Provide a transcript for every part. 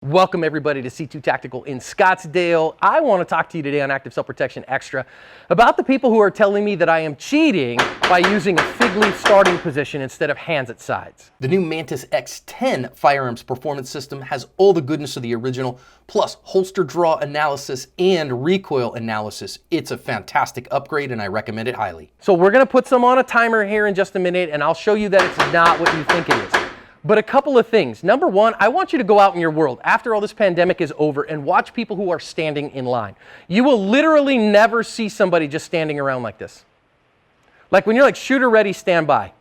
Welcome everybody to C2 Tactical in Scottsdale. I want to talk to you today on Active Self-Protection Extra about the people who are telling me that I am cheating by using a fig leaf starting position instead of hands at sides. The new Mantis X10 firearms performance system has all the goodness of the original, plus holster draw analysis and recoil analysis. It's a fantastic upgrade and I recommend it highly. So we're going to put some on a timer here in just a minute and I'll show you that it's not what you think it is. But a couple of things. Number one, I want you to go out in your world after all this pandemic is over and watch people who are standing in line. You will literally never see somebody just standing around like this. Like when you're like shooter ready, stand by.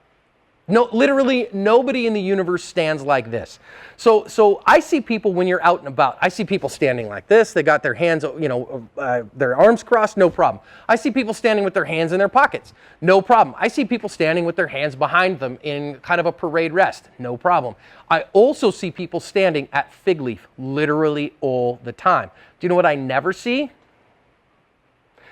No, literally nobody in the universe stands like this. So I see people when you're out and about. I see people standing like this. They got their hands, their arms crossed, no problem. I see people standing with their hands in their pockets, no problem. I see people standing with their hands behind them in kind of a parade rest, no problem. I also see people standing at fig leaf literally all the time. Do you know what I never see?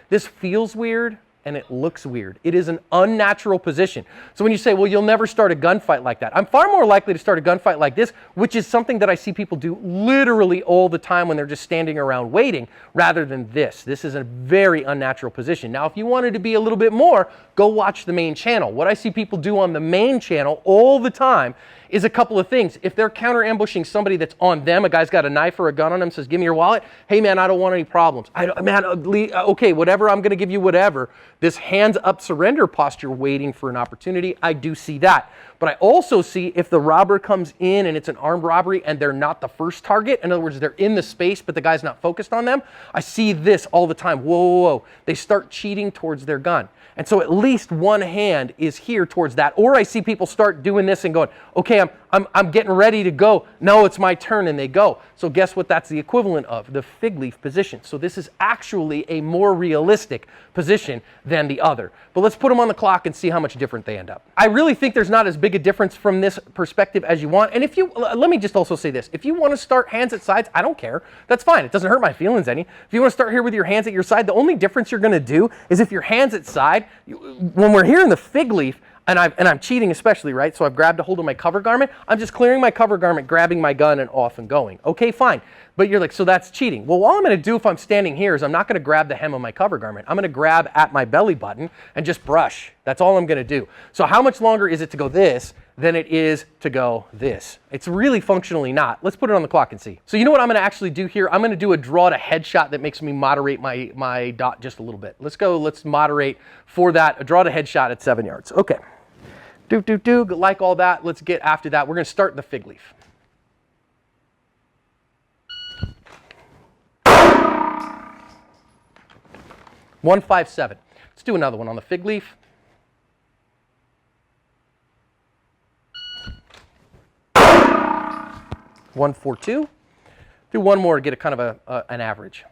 This feels weird. And it looks weird. It is an unnatural position. So when you say, well, you'll never start a gunfight like that, I'm far more likely to start a gunfight like this, which is something that I see people do literally all the time when they're just standing around waiting, rather than this. This is a very unnatural position. Now, if you wanted to be a little bit more, go watch the main channel. What I see people do on the main channel all the time is a couple of things. If they're counter ambushing somebody that's on them, a guy's got a knife or a gun on him, says, give me your wallet. Hey man, I don't want any problems. Okay, whatever, I'm gonna give you whatever. This hands up surrender posture waiting for an opportunity, I do see that. But I also see if the robber comes in and it's an armed robbery and they're not the first target, in other words, they're in the space but the guy's not focused on them, I see this all the time. Whoa, whoa, whoa. They start cheating towards their gun. And so at least one hand is here towards that. Or I see people start doing this and going, okay, I'm getting ready to go. No, it's my turn, and they go. So guess what that's the equivalent of? The fig leaf position. So this is actually a more realistic position than the other. But let's put them on the clock and see how much different they end up. I really think there's not as big a difference from this perspective as you want. And if you, let me just also say this. If you want to start hands at sides, I don't care. That's fine. It doesn't hurt my feelings any. If you want to start here with your hands at your side, the only difference you're going to do is if your hands at side, when we're here in the fig leaf, and I'm cheating especially, right? So I've grabbed a hold of my cover garment. I'm just clearing my cover garment, grabbing my gun, and off and going. Okay, fine. But you're like, so that's cheating. Well, all I'm going to do if I'm standing here is I'm not going to grab the hem of my cover garment. I'm going to grab at my belly button and just brush. That's all I'm going to do. So how much longer is it to go this than it is to go this? It's really functionally not. Let's put it on the clock and see. So you know what I'm going to actually do here? I'm going to do a draw to headshot that makes me moderate my dot just a little bit. Let's moderate for that. A draw to headshot at 7 yards. Okay. Like all that, let's get after that. We're going to start the fig leaf. One, 5, 7. Let's do another one on the fig leaf. One, 4, 2. Do one more to get a kind of an average.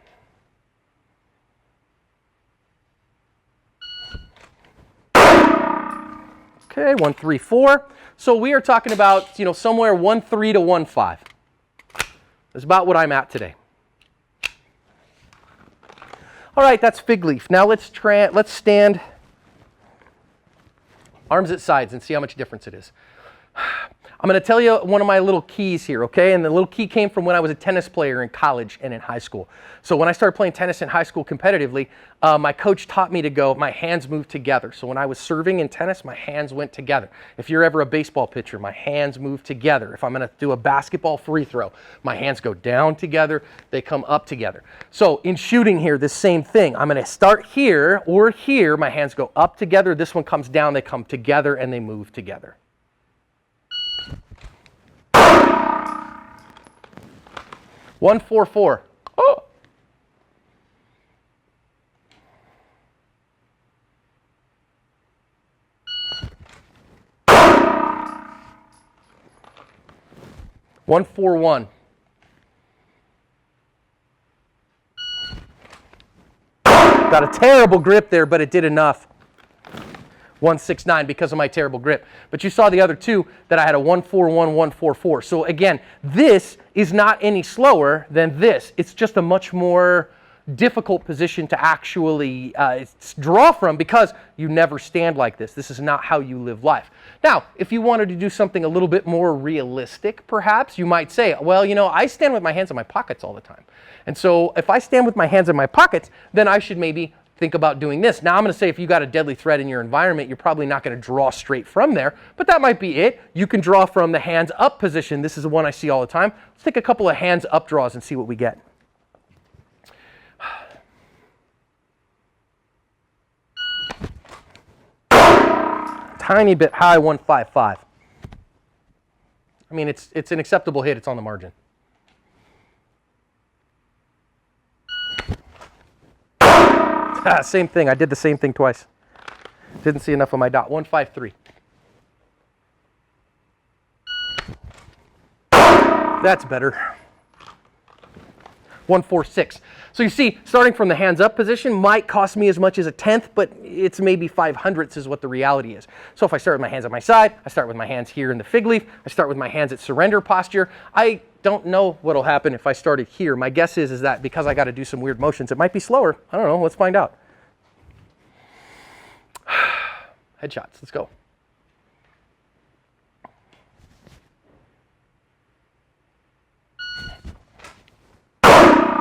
Okay, 1, 3, 4. So we are talking about, somewhere 1, 3 to 1, 5. That's about what I'm at today. All right, that's fig leaf. Now let's stand arms at sides and see how much difference it is. I'm going to tell you one of my little keys here, okay? And the little key came from when I was a tennis player in college and in high school. So when I started playing tennis in high school competitively, my coach taught me to go, my hands move together. So when I was serving in tennis, my hands went together. If you're ever a baseball pitcher, my hands move together. If I'm going to do a basketball free throw, my hands go down together, they come up together. So in shooting here, the same thing. I'm going to start here or here, my hands go up together. This one comes down, they come together, and they move together. One, 4, 4. Oh. One, 4, 1. Got a terrible grip there, but it did enough. 1, 6, 9 because of my terrible grip. But you saw the other two that I had a 1, 4, 1, 1, 4, 4. So again, this is not any slower than this. It's just a much more difficult position to actually draw from because you never stand like this. This is not how you live life. Now, if you wanted to do something a little bit more realistic, perhaps, you might say, well, you know, I stand with my hands in my pockets all the time. And so if I stand with my hands in my pockets, then I should maybe think about doing this. Now I'm going to say if you got a deadly threat in your environment, you're probably not going to draw straight from there, but that might be it. You can draw from the hands up position. This is the one I see all the time. Let's take a couple of hands up draws and see what we get. Tiny bit high, 155. I mean, it's an acceptable hit. It's on the margin. Same thing. I did the same thing twice. Didn't see enough of my dot. 153. That's better. 146. So you see, starting from the hands up position might cost me as much as a tenth, but it's maybe 5/100ths is what the reality is. So if I start with my hands at my side, I start with my hands here in the fig leaf, I start with my hands at surrender posture. I don't know what'll happen if I started here. My guess is that because I got to do some weird motions, it might be slower. I don't know. Let's find out. Headshots. Let's go.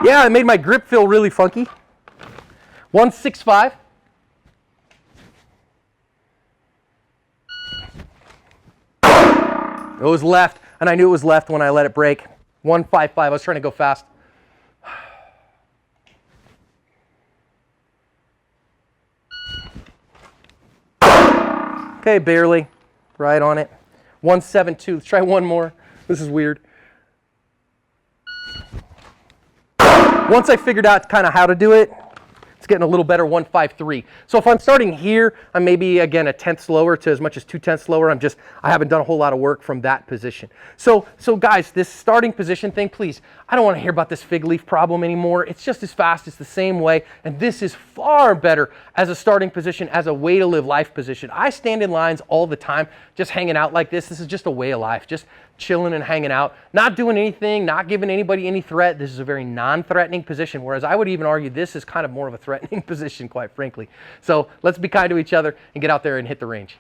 Yeah, it made my grip feel really funky. 165. It was left, and I knew it was left when I let it break. 155. I was trying to go fast. Okay, barely. Right on it. 172. Let's try one more. This is weird. Once I figured out kind of how to do it, it's getting a little better, 153. So if I'm starting here, I'm maybe, again, a tenth slower to as much as 2/10 slower. I haven't done a whole lot of work from that position. So guys, this starting position thing, please, I don't want to hear about this fig leaf problem anymore. It's just as fast, it's the same way, and this is far better as a starting position, as a way to live life position. I stand in lines all the time, just hanging out like this. This is just a way of life, just chilling and hanging out, not doing anything, not giving anybody any threat. This is a very non-threatening position, whereas I would even argue this is kind of more of a threatening position, quite frankly. So let's be kind to each other and get out there and hit the range.